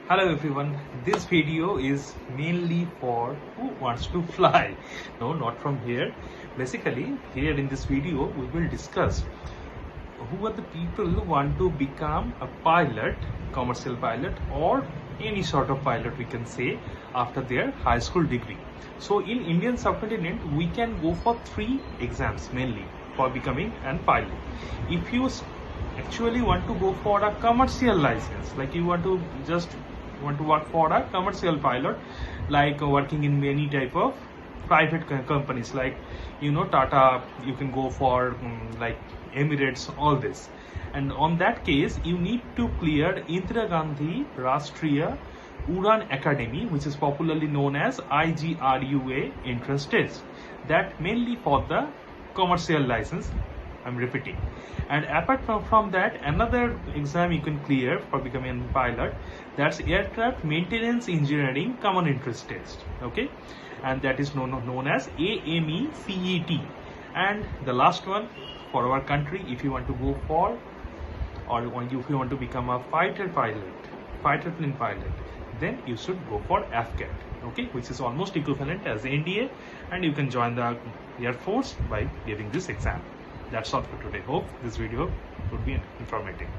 Hello everyone, this video is mainly for who wants to fly. No, not from here. Basically, here in this video, we will discuss who are the people who want to become a pilot, commercial pilot, or any sort of pilot we can say after their high school degree. So in Indian subcontinent, we can go for 3 exams mainly for becoming a pilot. If you actually want to go for a commercial license, like you want to work for a commercial pilot, like working in many type of private companies like Tata, you can go for like Emirates, all this. And on that case you need to clear Indira Gandhi Rashtriya Udan Academy, which is popularly known as IGRUA entrance test, that mainly for the commercial license, I'm repeating. And apart from that, another exam you can clear for becoming a pilot, that's aircraft maintenance engineering common interest test, okay, and that is known as AMECET. And the last one for our country, if you want to go for, or if you want to become a fighter plane pilot, then you should go for AFCAT, okay, which is almost equivalent as NDA, and you can join the Air Force by giving this exam. That's all for today. Hope this video would be informative.